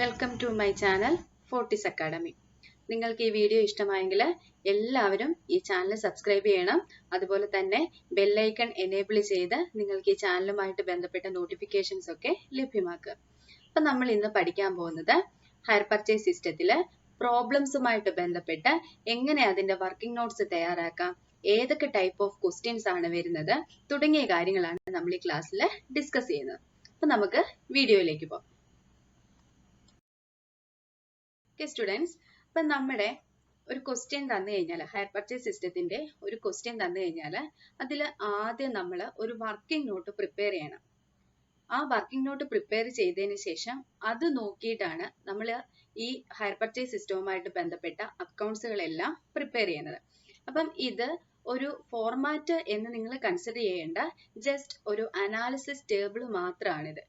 Welcome to my channel Fortis academy. നിങ്ങൾക്ക് ഈ video ഇഷ്ടമായെങ്കിൽ എല്ലാവരും ഈ ചാനൽ സബ്സ്ക്രൈബ് ചെയ്യണം. അതുപോലെ തന്നെ ബെല്ലൈക്കൺ എനേബിൾ ചെയ്ത് നിങ്ങൾക്ക് ഈ ചാനലുമായിട്ട് ബന്ധപ്പെട്ട നോട്ടിഫിക്കേഷൻസ് ഒക്കെ ലഭ്യമാക്കുക. അപ്പം നമ്മൾ ഇന്ന് പഠിക്കാൻ പോകുന്നത് ഹയർ പർച്ചേസ് സിസ്റ്റത്തില് പ്രോബ്ലംസുമായിട്ട് ബന്ധപ്പെട്ട് എങ്ങനെ അതിന്റെ വർക്കിംഗ് നോട്ട്സ് തയ്യാറാക്കാം, ഏതൊക്കെ ടൈപ്പ് ഓഫ് ക്വസ്റ്റ്യൻസ് ആണ് വരുന്നത് തുടങ്ങിയ കാര്യങ്ങളാണ് നമ്മൾ ഈ ക്ലാസ്സിൽ ഡിസ്കസ് ചെയ്യുന്നത്. അപ്പം നമുക്ക് വീഡിയോയിലേക്ക് പോകാം. സ്റ്റുഡൻസ്, ഇപ്പൊ നമ്മുടെ ഒരു ക്വസ്റ്റ്യൻ തന്നു കഴിഞ്ഞാൽ, ഹയർ പർച്ചേസ് സിസ്റ്റത്തിന്റെ ഒരു ക്വസ്റ്റ്യൻ തന്നു കഴിഞ്ഞാൽ അതിൽ ആദ്യം നമ്മൾ ഒരു വർക്കിംഗ് നോട്ട് പ്രിപ്പയർ ചെയ്യണം. ആ വർക്കിംഗ് നോട്ട് പ്രിപ്പയർ ചെയ്തതിന് ശേഷം അത് നോക്കിയിട്ടാണ് നമ്മൾ ഈ ഹയർ പർച്ചേസ് സിസ്റ്റവുമായിട്ട് ബന്ധപ്പെട്ട അക്കൗണ്ട്സുകളെല്ലാം പ്രിപ്പയർ ചെയ്യുന്നത്. അപ്പം ഇത് ഒരു ഫോർമാറ്റ് എന്ന് നിങ്ങൾ കൺസിഡർ ചെയ്യേണ്ട, ജസ്റ്റ് ഒരു അനാലിസിസ് ടേബിൾ മാത്രമാണിത്.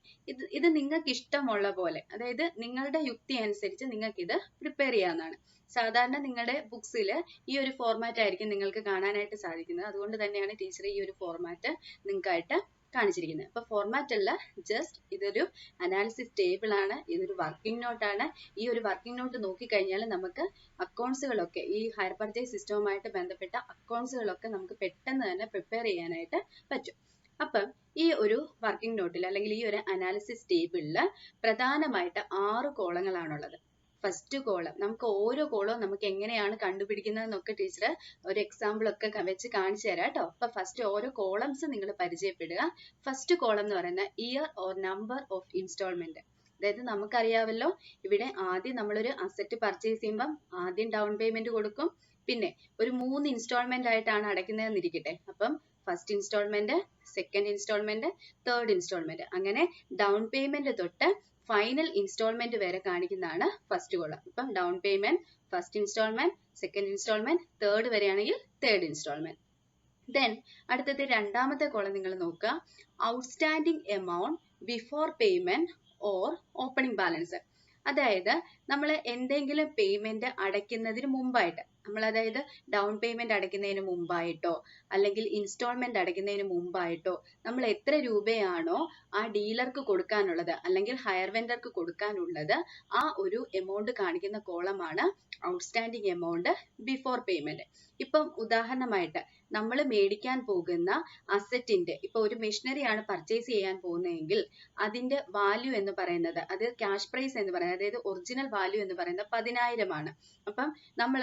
ഇത് നിങ്ങൾക്ക് ഇഷ്ടമുള്ള പോലെ, അതായത് നിങ്ങളുടെ യുക്തി അനുസരിച്ച് നിങ്ങൾക്ക് ഇത് പ്രിപ്പയർ ചെയ്യാവുന്നതാണ്. സാധാരണ നിങ്ങളുടെ ബുക്സിൽ ഈ ഒരു ഫോർമാറ്റ് ആയിരിക്കും നിങ്ങൾക്ക് കാണാനായിട്ട് സാധിക്കുന്നത്. അതുകൊണ്ട് തന്നെയാണ് ടീച്ചർ ഈ ഒരു ഫോർമാറ്റ് നിങ്ങൾക്കായിട്ട് കാണിച്ചിരിക്കുന്നത്. അപ്പൊ ഫോർമാറ്റ് അല്ല, ജസ്റ്റ് ഇതൊരു അനാലിസിസ് ടേബിൾ ആണ്, ഇതൊരു വർക്കിംഗ് നോട്ടാണ്. ഈ ഒരു വർക്കിംഗ് നോട്ട് നോക്കിക്കഴിഞ്ഞാൽ നമുക്ക് അക്കൗണ്ട്സുകളൊക്കെ, ഈ ഹയർ പർച്ചേസ് സിസ്റ്റവുമായിട്ട് ബന്ധപ്പെട്ട അക്കൗണ്ട്സുകളൊക്കെ നമുക്ക് പെട്ടെന്ന് തന്നെ പ്രിപ്പയർ ചെയ്യാനായിട്ട് പറ്റും. അപ്പം ഈ ഒരു വർക്കിംഗ് നോട്ടിൽ അല്ലെങ്കിൽ ഈ ഒരു അനാലിസിസ് ടേബിളിൽ പ്രധാനമായിട്ട് 6 കോളങ്ങളാണുള്ളത്. ഫസ്റ്റ് കോളം, നമുക്ക് ഓരോ കോളവും നമുക്ക് എങ്ങനെയാണ് കണ്ടുപിടിക്കുന്നതെന്നൊക്കെ ടീച്ചർ ഒരു എക്സാമ്പിൾ ഒക്കെ വെച്ച് കാണിച്ചു തരാം കേട്ടോ. അപ്പൊ ഫസ്റ്റ് ഓരോ കോളംസ് നിങ്ങൾ പരിചയപ്പെടുക. ഫസ്റ്റ് കോളം എന്ന് പറയുന്നത് year or number of instalment. അതായത് നമുക്കറിയാമല്ലോ, ഇവിടെ ആദ്യം നമ്മളൊരു അസറ്റ് പർച്ചേസ് ചെയ്യുമ്പം ആദ്യം ഡൗൺ പേയ്മെന്റ് കൊടുക്കും. പിന്നെ ഒരു 3 ഇൻസ്റ്റാൾമെന്റ് ആയിട്ടാണ് അടയ്ക്കുന്നതെന്ന് ഇരിക്കട്ടെ. അപ്പം first installment, second installment, third installment, അങ്ങനെ ഡൗൺ പേയ്മെന്റ് തൊട്ട് ഫൈനൽ ഇൻസ്റ്റാൾമെന്റ് വരെ കാണിക്കുന്നതാണ് ഫസ്റ്റ് കോളം. ഇപ്പം down payment, first installment, second installment, third വരെയാണെങ്കിൽ തേർഡ് ഇൻസ്റ്റാൾമെന്റ്. ദെൻ അടുത്തത് രണ്ടാമത്തെ കോളം നിങ്ങൾ നോക്കുക, outstanding amount before payment or opening balance. അതായത് നമ്മൾ എന്തെങ്കിലും പേയ്മെന്റ് അടയ്ക്കുന്നതിന് മുമ്പായിട്ട്, നമ്മൾ അതായത് ഡൗൺ പേയ്മെന്റ് അടയ്ക്കുന്നതിന് മുമ്പായിട്ടോ അല്ലെങ്കിൽ ഇൻസ്റ്റാൾമെന്റ് അടയ്ക്കുന്നതിന് മുമ്പായിട്ടോ നമ്മൾ എത്ര രൂപയാണോ ആ ഡീലർക്ക് കൊടുക്കാനുള്ളത് അല്ലെങ്കിൽ ഹയർ വെൻഡർക്ക് കൊടുക്കാനുള്ളത്, ആ ഒരു എമൗണ്ട് കാണിക്കുന്ന കോളമാണ് ഔട്ട്സ്റ്റാൻഡിംഗ് എമൗണ്ട് ബിഫോർ പേയ്മെന്റ്. ഇപ്പം ഉദാഹരണമായിട്ട് നമ്മൾ മേടിക്കാൻ പോകുന്ന അസറ്റിന്റെ, ഇപ്പൊ ഒരു മെഷീനറി ആണ് പർച്ചേസ് ചെയ്യാൻ പോകുന്നതെങ്കിൽ അതിന്റെ വാല്യൂ എന്ന് പറയുന്നത്, അത് ക്യാഷ് പ്രൈസ് എന്ന് പറയുന്നത്, അതായത് ഒറിജിനൽ വാല്യൂ എന്ന് പറയുന്നത് 10,000 ആണ്. അപ്പം നമ്മൾ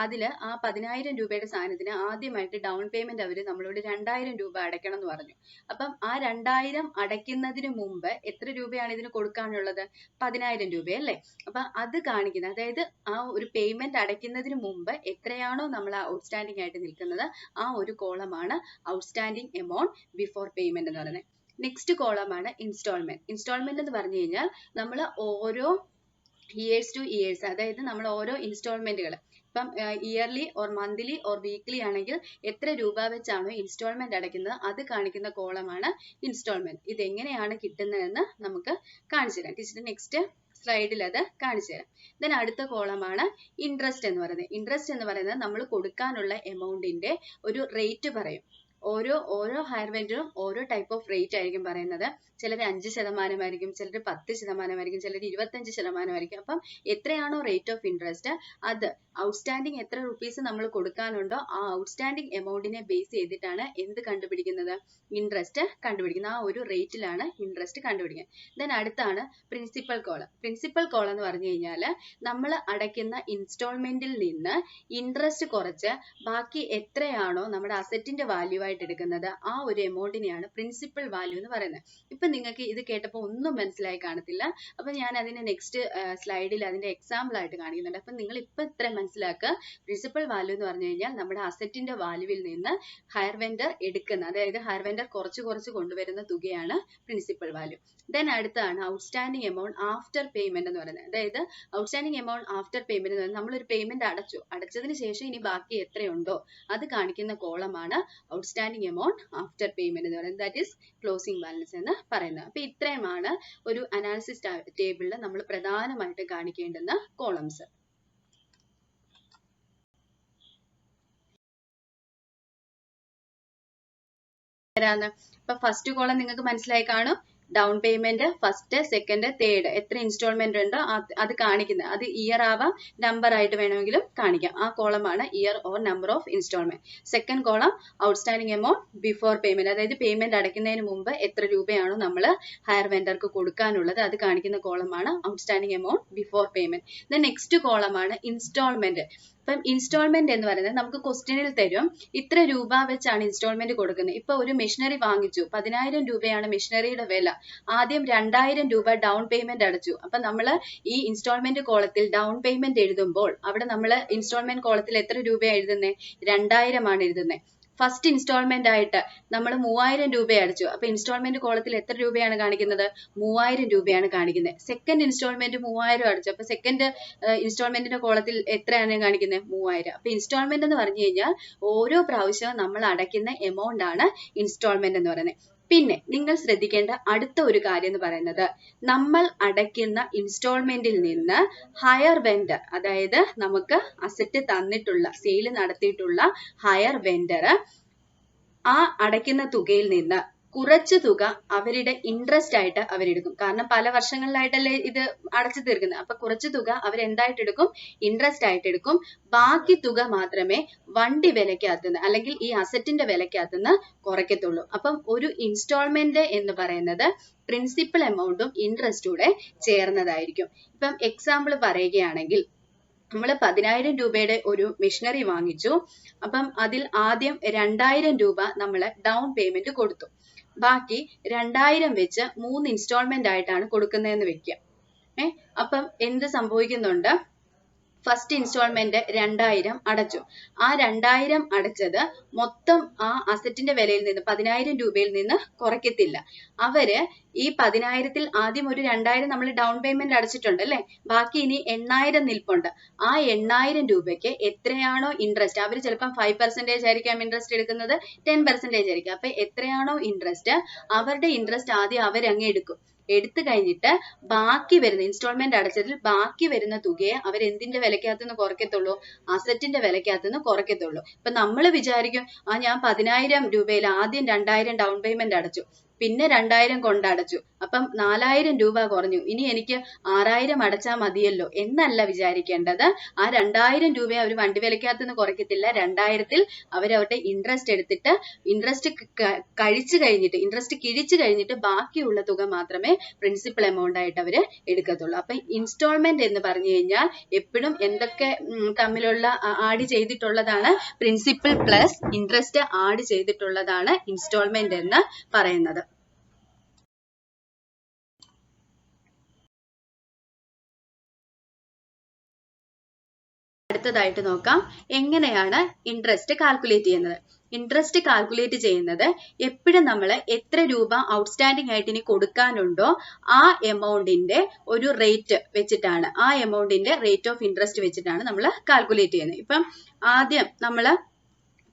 അതില് ആ 10,000 രൂപയുടെ സാധനത്തിന് ആദ്യമായിട്ട് ഡൗൺ പേയ്മെന്റ് അവർ നമ്മളോട് 2,000 രൂപ അടയ്ക്കണം എന്ന് പറഞ്ഞു. അപ്പം ആ 2,000 അടയ്ക്കുന്നതിന് മുമ്പ് എത്ര രൂപയാണ് ഇതിന് കൊടുക്കാനുള്ളത്? 10,000 രൂപയല്ലേ? അപ്പൊ അത് കാണിക്കുന്നത്, അതായത് ആ ഒരു പേയ്മെന്റ് അടയ്ക്കുന്നതിന് മുമ്പ് എത്രയാണോ നമ്മൾ ഔട്ട്സ്റ്റാൻഡിംഗ് ആയിട്ട് നിൽക്കുന്നത്, ആ ഒരു കോളമാണ് ഔട്ട്സ്റ്റാൻഡിംഗ് എമൗണ്ട് ബിഫോർ പേയ്മെന്റ് എന്ന് പറയുന്നത്. നെക്സ്റ്റ് കോളമാണ് ഇൻസ്റ്റാൾമെന്റ്. ഇൻസ്റ്റാൾമെന്റ് എന്ന് പറഞ്ഞു കഴിഞ്ഞാൽ നമ്മൾ ഓരോ ഇയേഴ്സ് ടു ഇയേഴ്സ്, അതായത് നമ്മൾ ഓരോ ഇൻസ്റ്റാൾമെന്റുകൾ, ഇപ്പം yearly or monthly or weekly ആണെങ്കിൽ എത്ര രൂപ വെച്ചാണോ ഇൻസ്റ്റാൾമെന്റ് അടയ്ക്കുന്നത് അത് കാണിക്കുന്ന കോളമാണ് ഇൻസ്റ്റാൾമെന്റ്. ഇത് എങ്ങനെയാണ് കിട്ടുന്നതെന്ന് നമുക്ക് കാണിച്ചു തരാം. ടീച്ചർ നെക്സ്റ്റ് സ്ലൈഡിൽ അത് കാണിച്ചു തരാം. ദെൻ അടുത്ത കോളമാണ് ഇൻട്രസ്റ്റ് എന്ന് പറയുന്നത്. ഇൻട്രസ്റ്റ് എന്ന് പറയുന്നത് നമ്മൾ കൊടുക്കാനുള്ള എമൗണ്ടിന്റെ ഒരു റേറ്റ് പറയും. ഓരോ ഹയർ വെൻഡറും ഓരോ ടൈപ്പ് ഓഫ് റേറ്റ് ആയിരിക്കും പറയുന്നത്. ചിലർ 5% ആയിരിക്കും, ചിലർ 10% ആയിരിക്കും, ചിലർ 25% ആയിരിക്കും. അപ്പം എത്രയാണോ റേറ്റ് ഓഫ് ഇൻട്രസ്റ്റ്, അത് ഔട്ട്സ്റ്റാൻഡിംഗ് എത്ര റുപ്പീസ് നമ്മൾ കൊടുക്കാനുണ്ടോ ആ ഔട്ട്സ്റ്റാൻഡിംഗ് എമൗണ്ടിനെ ബേസ് ചെയ്തിട്ടാണ് എന്ത് കണ്ടുപിടിക്കുന്നത്? ഇൻട്രസ്റ്റ് കണ്ടുപിടിക്കുന്നത്. ആ ഒരു റേറ്റിലാണ് ഇൻട്രസ്റ്റ് കണ്ടുപിടിക്കുന്നത്. ദെൻ അടുത്താണ് പ്രിൻസിപ്പൽ കോളം. പ്രിൻസിപ്പൽ കോളം എന്ന് പറഞ്ഞു കഴിഞ്ഞാൽ നമ്മൾ അടയ്ക്കുന്ന ഇൻസ്റ്റാൾമെന്റിൽ നിന്ന് ഇൻട്രസ്റ്റ് കുറച്ച് ബാക്കി എത്രയാണോ നമ്മുടെ അസറ്റിന്റെ വാല്യൂ ആയിട്ട് എടുക്കുന്നത്, ആ ഒരു എമൗണ്ടിനെയാണ് പ്രിൻസിപ്പൽ വാല്യൂ എന്ന് പറയുന്നത്. ഇപ്പൊ നിങ്ങൾക്ക് ഇത് കേട്ടപ്പോൾ ഒന്നും മനസ്സിലായി കാണത്തില്ല. അപ്പൊ ഞാൻ അതിന്റെ നെക്സ്റ്റ് സ്ലൈഡിൽ അതിന്റെ എക്സാമ്പിൾ ആയിട്ട് കാണിക്കുന്നുണ്ട്. അപ്പൊ നിങ്ങൾ ഇപ്പൊ ഇത്ര മനസ്സിലാക്കുക. പ്രിൻസിപ്പൽ വാല്യൂ എന്ന് പറഞ്ഞു കഴിഞ്ഞാൽ നമ്മുടെ അസറ്റിന്റെ വാല്യൂവിൽ നിന്ന് ഹയർ വെൻഡർ എടുക്കുന്ന, അതായത് ഹയർ വെൻഡർ കുറച്ച് കൊണ്ടുവരുന്ന തുകയാണ് പ്രിൻസിപ്പൽ വാല്യൂ. ദെൻ അടുത്താണ് ഔട്ട്സ്റ്റാൻഡിംഗ് എമൗണ്ട് ആഫ്റ്റർ പേയ്മെന്റ് എന്ന് പറയുന്നത്. അതായത് ഔട്ട്സ്റ്റാൻഡിംഗ് എമൗണ്ട് ആഫ്റ്റർ പേയ്മെന്റ് എന്ന് പറയുന്നത് നമ്മളൊരു പേയ്മെന്റ് അടച്ചതിന് ശേഷം ഇനി ബാക്കി എത്രയുണ്ടോ അത് കാണിക്കുന്ന കോളമാണ് ഔട്ട്സ്റ്റാൻഡിംഗ് എമൗണ്ട് ആഫ്റ്റർ പേയ്മെന്റ് എന്ന് പറയുന്നത്. ദാറ്റ് ഈസ് ക്ലോസിംഗ് ബാലൻസ് എന്ന് പറയുന്നത്. അപ്പൊ ഇത്രയുമാണ് ഒരു അനാലിസിസ് ടേബിളിൽ നമ്മൾ പ്രധാനമായിട്ട് കാണിക്കേണ്ടുന്ന കോളംസ്. ഇപ്പൊ ഫസ്റ്റ് കോളം നിങ്ങൾക്ക് മനസ്സിലായി കാണും. Down payment first, second, third എത്ര ഇൻസ്റ്റാൾമെന്റ് ഉണ്ടോ അത് കാണിക്കുന്നത്. അത് ഇയർ ആവാം, നമ്പർ ആയിട്ട് വേണമെങ്കിലും കാണിക്കാം. ആ കോളമാണ് year or number of installment. Second column outstanding amount before payment, അതായത് പേയ്മെന്റ് അടയ്ക്കുന്നതിന് മുമ്പ് എത്ര രൂപയാണോ നമ്മൾ ഹയർ വെൻഡർക്ക് കൊടുക്കാനുള്ളത് അത് കാണിക്കുന്ന കോളമാണ് outstanding amount before payment. Next കോളമാണ് ഇൻസ്റ്റാൾമെന്റ്. അപ്പം ഇൻസ്റ്റാൾമെന്റ് എന്ന് പറയുന്നത് നമുക്ക് ക്വസ്റ്റ്യനിൽ തരും ഇത്ര രൂപ വെച്ചാണ് ഇൻസ്റ്റാൾമെന്റ് കൊടുക്കുന്നത്. ഇപ്പൊ ഒരു മെഷീനറി വാങ്ങിച്ചു, 10,000 രൂപയാണ് മെഷീനറിയുടെ വില. ആദ്യം 2,000 രൂപ ഡൗൺ പേയ്മെന്റ് അടച്ചു. അപ്പൊ നമ്മൾ ഈ ഇൻസ്റ്റാൾമെന്റ് കോളത്തിൽ ഡൗൺ പേയ്മെന്റ് എഴുതുമ്പോൾ അവിടെ നമ്മൾ ഇൻസ്റ്റാൾമെന്റ് കോളത്തിൽ എത്ര രൂപയാണ് എഴുതുന്നത്? 2,000 ആണ് എഴുതുന്നത്. ഫസ്റ്റ് ഇൻസ്റ്റാൾമെന്റ് ആയിട്ട് നമ്മൾ 3,000 രൂപ അടച്ചു. അപ്പൊ ഇൻസ്റ്റാൾമെന്റ് കോളത്തിൽ എത്ര രൂപയാണ് കാണിക്കുന്നത്? 3,000 രൂപയാണ് കാണിക്കുന്നത്. സെക്കൻഡ് ഇൻസ്റ്റാൾമെന്റ് 3,000 അടച്ചു. അപ്പൊ സെക്കൻഡ് ഇൻസ്റ്റാൾമെന്റിന്റെ കോളത്തിൽ എത്രയാണ് കാണിക്കുന്നത്? 3,000. അപ്പൊ ഇൻസ്റ്റാൾമെന്റ് എന്ന് പറഞ്ഞു കഴിഞ്ഞാൽ ഓരോ പ്രാവശ്യവും നമ്മൾ അടയ്ക്കുന്ന എമൗണ്ട് ആണ് ഇൻസ്റ്റാൾമെന്റ് എന്ന് പറയുന്നത്. പിന്നെ നിങ്ങൾ ശ്രദ്ധിക്കേണ്ട അടുത്ത ഒരു കാര്യം എന്ന് പറയുന്നത് നമ്മൾ അടയ്ക്കുന്ന ഇൻസ്റ്റാൾമെന്റിൽ നിന്ന് ഹയർ വെൻഡർ, അതായത് നമുക്ക് അസറ്റ് തന്നിട്ടുള്ള സെയിൽ നടത്തിയിട്ടുള്ള ഹയർ വെൻഡർ ആ അടയ്ക്കുന്ന തുകയിൽ നിന്ന് കുറച്ച് തുക അവരുടെ ഇൻട്രസ്റ്റ് ആയിട്ട് അവരെടുക്കും. കാരണം പല വർഷങ്ങളിലായിട്ടല്ലേ ഇത് അടച്ചു തീർക്കുന്നത്. അപ്പൊ കുറച്ച് തുക അവരെന്തായിട്ട് എടുക്കും? ഇൻട്രസ്റ്റ് ആയിട്ട് എടുക്കും. ബാക്കി തുക മാത്രമേ വണ്ടി വിലക്കകത്തുനിന്ന് അല്ലെങ്കിൽ ഈ അസറ്റിന്റെ വിലക്കകത്തുനിന്ന് കുറയ്ക്കത്തുള്ളൂ. അപ്പം ഒരു ഇൻസ്റ്റാൾമെന്റ് എന്ന് പറയുന്നത് പ്രിൻസിപ്പൽ എമൗണ്ടും ഇൻട്രസ്റ്റൂടെ ചേർന്നതായിരിക്കും. ഇപ്പം എക്സാമ്പിൾ പറയുകയാണെങ്കിൽ നമ്മൾ 10,000 രൂപയുടെ ഒരു മെഷീനറി വാങ്ങിച്ചു. അപ്പം അതിൽ ആദ്യം 2,000 രൂപ നമ്മൾ ഡൗൺ പേയ്മെന്റ് കൊടുത്തു. ബാക്കി 2,000 വെച്ച് 3 ഇൻസ്റ്റാൾമെന്റ് ആയിട്ടാണ് കൊടുക്കുന്നതെന്ന് വെക്കുക. അപ്പം എന്ത് സംഭവിക്കുന്നുണ്ട്? ഫസ്റ്റ് ഇൻസ്റ്റാൾമെന്റ് 2,000 അടച്ചു. ആ 2,000 അടച്ചത് മൊത്തം ആ അസറ്റിന്റെ വിലയിൽ നിന്ന് 10,000 രൂപയിൽ നിന്ന് കുറയ്ക്കത്തില്ല. അവര് ഈ 10,000-ത്തിൽ ആദ്യം ഒരു 2,000 നമ്മൾ ഡൗൺ പേയ്മെന്റ് അടച്ചിട്ടുണ്ട് അല്ലെ, ബാക്കി ഇനി 8,000 നിൽപ്പുണ്ട്. ആ 8,000 രൂപയ്ക്ക് എത്രയാണോ ഇൻട്രസ്റ്റ്, അവർ ചിലപ്പം 5% ആയിരിക്കാം ഇൻട്രസ്റ്റ് എടുക്കുന്നത്, 10% ആയിരിക്കും. അപ്പൊ എത്രയാണോ ഇൻട്രസ്റ്റ്, അവരുടെ ഇൻട്രസ്റ്റ് ആദ്യം അവരങ്ങ് എടുക്കും. എടുത്തു കഴിഞ്ഞിട്ട് ബാക്കി വരുന്ന ഇൻസ്റ്റാൾമെന്റ് അടച്ചതിൽ ബാക്കി വരുന്ന തുകയെ അവർ എന്തിന്റെ വിലക്കകത്തുനിന്ന് കുറയ്ക്കത്തുള്ളൂ? അസറ്റിന്റെ വിലക്കകത്തുനിന്ന് കുറയ്ക്കത്തുള്ളൂ. ഇപ്പൊ നമ്മൾ വിചാരിക്കും ഞാൻ 10,000 രൂപയിൽ ആദ്യം 2,000 ഡൗൺ പേയ്മെന്റ് അടച്ചു, പിന്നെ 2,000 കൊണ്ടടച്ചു, അപ്പം 4,000 രൂപ കുറഞ്ഞു, ഇനി എനിക്ക് 6,000 അടച്ചാൽ മതിയല്ലോ എന്നല്ല വിചാരിക്കേണ്ടത്. ആ 2,000 രൂപയെ അവർ വണ്ടി വിലക്കകത്തുനിന്ന് കുറയ്ക്കത്തില്ല. 2,000-ത്തിൽ അവരവരുടെ ഇൻട്രസ്റ്റ് എടുത്തിട്ട് ഇൻട്രസ്റ്റ് കിഴിച്ചു കഴിഞ്ഞിട്ട് ബാക്കിയുള്ള തുക മാത്രമേ പ്രിൻസിപ്പൽ എമൗണ്ട് ആയിട്ട് അവര് എടുക്കത്തുള്ളൂ. അപ്പൊ ഇൻസ്റ്റാൾമെന്റ് എന്ന് പറഞ്ഞു കഴിഞ്ഞാൽ എപ്പോഴും എന്തൊക്കെ തമ്മിലുള്ള ആഡ് ചെയ്തിട്ടുള്ളതാണ്? പ്രിൻസിപ്പൽ പ്ലസ് ഇൻട്രസ്റ്റ് ആഡ് ചെയ്തിട്ടുള്ളതാണ് ഇൻസ്റ്റാൾമെന്റ് എന്ന് പറയുന്നത്. അടുത്തതായിട്ട് നോക്കാം എങ്ങനെയാണ് ഇൻട്രസ്റ്റ് കാൽക്കുലേറ്റ് ചെയ്യുന്നത്. ഇൻട്രസ്റ്റ് കാൽക്കുലേറ്റ് ചെയ്യുന്നത് എപ്പോഴും നമ്മൾ എത്ര രൂപ ഔട്ട്സ്റ്റാൻഡിംഗ് ആയിട്ട് ഇനി കൊടുക്കാനുണ്ടോ ആ എമൗണ്ടിന്റെ ഒരു റേറ്റ് വെച്ചിട്ടാണ്, ആ എമൗണ്ടിന്റെ റേറ്റ് ഓഫ് ഇൻട്രസ്റ്റ് വെച്ചിട്ടാണ് നമ്മൾ കാൽക്കുലേറ്റ് ചെയ്യുന്നത്. ഇപ്പം ആദ്യം നമ്മൾ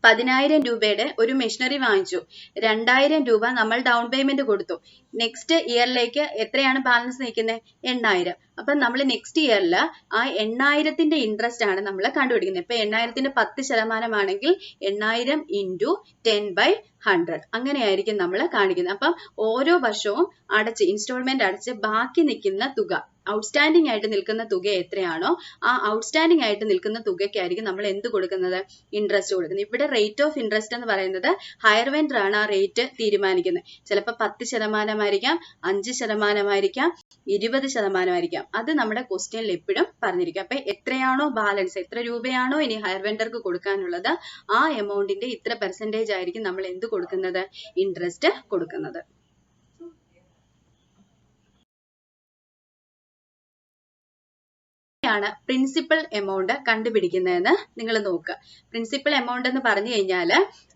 10,000 രൂപയുടെ ഒരു മെഷീനറി വാങ്ങിച്ചു, 2,000 രൂപ നമ്മൾ ഡൗൺ പേയ്മെന്റ് കൊടുത്തു. നെക്സ്റ്റ് ഇയറിലേക്ക് എത്രയാണ് ബാലൻസ് നിൽക്കുന്നത്? 8,000. അപ്പൊ നമ്മൾ നെക്സ്റ്റ് ഇയറിൽ ആ 8,000-ത്തിന്റെ ഇൻട്രസ്റ്റ് ആണ് നമ്മൾ കണ്ടുപിടിക്കുന്നത്. ഇപ്പൊ 8,000-ന്റെ 10% ആണെങ്കിൽ 8,000 ഇൻറ്റു 10/100 അങ്ങനെയായിരിക്കും നമ്മൾ കാണിക്കുന്നത്. അപ്പം ഓരോ വർഷവും അടച്ച് ഇൻസ്റ്റാൾമെന്റ് അടച്ച് ബാക്കി നിൽക്കുന്ന തുക, ഔട്ട്സ്റ്റാൻഡിംഗ് ആയിട്ട് നിൽക്കുന്ന തുക എത്രയാണോ ആ ഔട്ട്സ്റ്റാൻഡിംഗ് ആയിട്ട് നിൽക്കുന്ന തുകയ്ക്കായിരിക്കും നമ്മൾ എന്ത് കൊടുക്കുന്നത്? ഇൻട്രസ്റ്റ് കൊടുക്കുന്നത്. ഇവിടെ റേറ്റ് ഓഫ് ഇൻട്രസ്റ്റ് എന്ന് പറയുന്നത് ഹയർ വെൻഡർ ആണ് ആ റേറ്റ് തീരുമാനിക്കുന്നത്. ചിലപ്പോൾ 10% ആയിരിക്കാം, 5% ആയിരിക്കാം, 20% ആയിരിക്കാം. അത് നമ്മുടെ ക്വസ്റ്റ്യനിൽ എപ്പോഴും പറഞ്ഞിരിക്കും. അപ്പൊ എത്രയാണോ ബാലൻസ്, എത്ര രൂപയാണോ ഇനി ഹയർ വെൻഡർക്ക് കൊടുക്കാനുള്ളത് ആ എമൗണ്ടിന്റെ ഇത്ര പെർസെന്റേജ് ആയിരിക്കും നമ്മൾ എന്ത് കൊടുക്കുന്നത്? ഇൻട്രസ്റ്റ് കൊടുക്കുന്നത്. ാണ് പ്രിൻസിപ്പൽ എമൗണ്ട് കണ്ടുപിടിക്കുന്നതെന്ന് നിങ്ങൾ നോക്കുക. പ്രിൻസിപ്പൽ എമൗണ്ട് എന്ന് പറഞ്ഞു കഴിഞ്ഞാൽ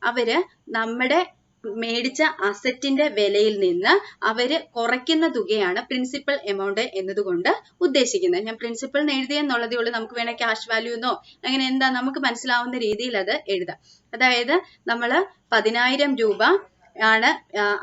അവര് നമ്മുടെ മേടിച്ച അസറ്റിന്റെ വിലയിൽ നിന്ന് അവര് കുറയ്ക്കുന്ന തുകയാണ് പ്രിൻസിപ്പൽ എമൗണ്ട് എന്നതുകൊണ്ട് ഉദ്ദേശിക്കുന്നത്. ഞാൻ പ്രിൻസിപ്പൽ എന്ന് എഴുതിയെന്നുള്ളതേ ഉള്ളൂ, നമുക്ക് വേണേൽ ക്യാഷ് വാല്യൂ എന്നോ അങ്ങനെ എന്താ നമുക്ക് മനസ്സിലാവുന്ന രീതിയിൽ അത് എഴുതാം. അതായത് നമ്മൾ 10,000 രൂപ ആണ്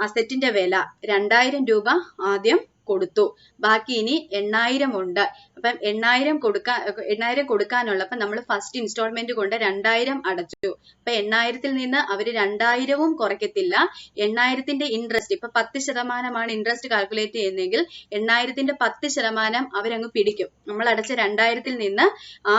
അസറ്റിന്റെ വില, 2,000 രൂപ ആദ്യം കൊടുത്തു. ബാക്കി ഇനി 8000 ഉണ്ട്. അപ്പം 8000 കൊടുക്കാനുള്ള, അപ്പൊ നമ്മൾ ഫസ്റ്റ് ഇൻസ്റ്റാൾമെന്റ് കൊണ്ട് 2000 അടച്ചു. അപ്പൊ 8000-ൽ നിന്ന് അവര് 2000-വും കുറയ്ക്കത്തില്ല. 8000-ന്റെ ഇൻട്രസ്റ്റ്, ഇപ്പൊ 10% ഇൻട്രസ്റ്റ് കാൽക്കുലേറ്റ് ചെയ്യുന്നെങ്കിൽ 8000-ന്റെ 10% അവരങ്ങ് പിടിക്കും. നമ്മൾ അടച്ച 2000-ൽ നിന്ന് ആ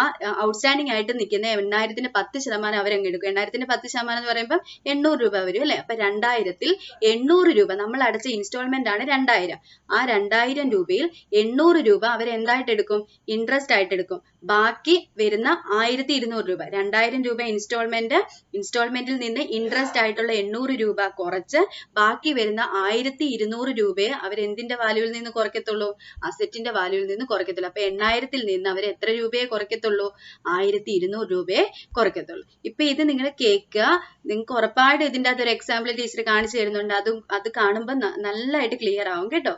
ഔട്ട്സ്റ്റാൻഡിംഗ് ആയിട്ട് നിൽക്കുന്ന 8000-ന്റെ 10% അവരങ്ങ് എടുക്കും. 8000-ന്റെ 10% എന്ന് പറയുമ്പോൾ 800 രൂപ വരും അല്ലെ. അപ്പൊ 2000-ൽ 800 രൂപ നമ്മൾ അടച്ച ഇൻസ്റ്റാൾമെന്റ് ആണ് 2000. ആ 2000 രൂപയിൽ 800 രൂപ അവരെന്തായിട്ട് എടുക്കും? ഇൻട്രസ്റ്റ് ആയിട്ട് എടുക്കും. ബാക്കി വരുന്ന 1200 രൂപ, 2000 രൂപ ഇൻസ്റ്റാൾമെന്റിൽ നിന്ന് ഇൻട്രസ്റ്റ് ആയിട്ടുള്ള 800 രൂപ കുറച്ച് ബാക്കി വരുന്ന 1200 രൂപയെ അവർ എന്തിന്റെ വാല്യൂവിൽ നിന്ന് കുറയ്ക്കത്തുള്ളൂ? അസറ്റിന്റെ വാല്യൂവിൽ നിന്ന് കുറയ്ക്കത്തുള്ളൂ. അപ്പൊ 8000-ൽ നിന്ന് അവർ എത്ര രൂപയെ കുറയ്ക്കത്തുള്ളൂ? 1200 രൂപയെ കുറയ്ക്കത്തുള്ളൂ. ഇപ്പൊ ഇത് നിങ്ങൾ കേൾക്കുക. നിങ്ങൾക്ക് ഉറപ്പായിട്ട് ഇതിന്റെ അകത്ത് ഒരു എക്സാമ്പിൾ ടീച്ചർ കാണിച്ചു തരുന്നുണ്ട്. അത് കാണുമ്പോൾ നല്ലതായിട്ട് ക്ലിയർ ആവും കേട്ടോ.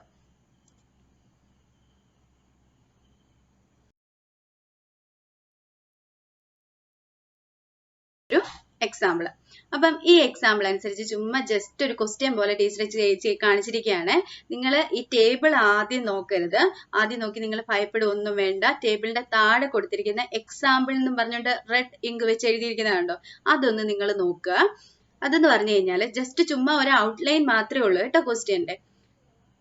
ഒരു എക്സാമ്പിൾ. അപ്പം ഈ എക്സാമ്പിൾ അനുസരിച്ച് ചുമ്മാ ജസ്റ്റ് ഒരു ക്വസ്റ്റ്യൻ പോലെ ടീച്ചർ കാണിച്ചിരിക്കുകയാണ്. നിങ്ങൾ ഈ ടേബിൾ ആദ്യം നോക്കരുത്. ആദ്യം നോക്കി നിങ്ങൾ ഭയപ്പെടുകയൊന്നും വേണ്ട. ടേബിളിന്റെ താഴെ കൊടുത്തിരിക്കുന്ന എക്സാമ്പിൾ എന്നും പറഞ്ഞുകൊണ്ട് റെഡ് ഇങ്ക് വെച്ച് എഴുതിയിരിക്കുന്നതുണ്ടോ? അതൊന്ന് നിങ്ങൾ നോക്കുക. അതെന്ന് പറഞ്ഞു കഴിഞ്ഞാൽ ജസ്റ്റ് ചുമ്മാ ഒരു ഔട്ട്ലൈൻ മാത്രമേ ഉള്ളൂ കേട്ടോ ക്വസ്റ്റ്യന്റെ.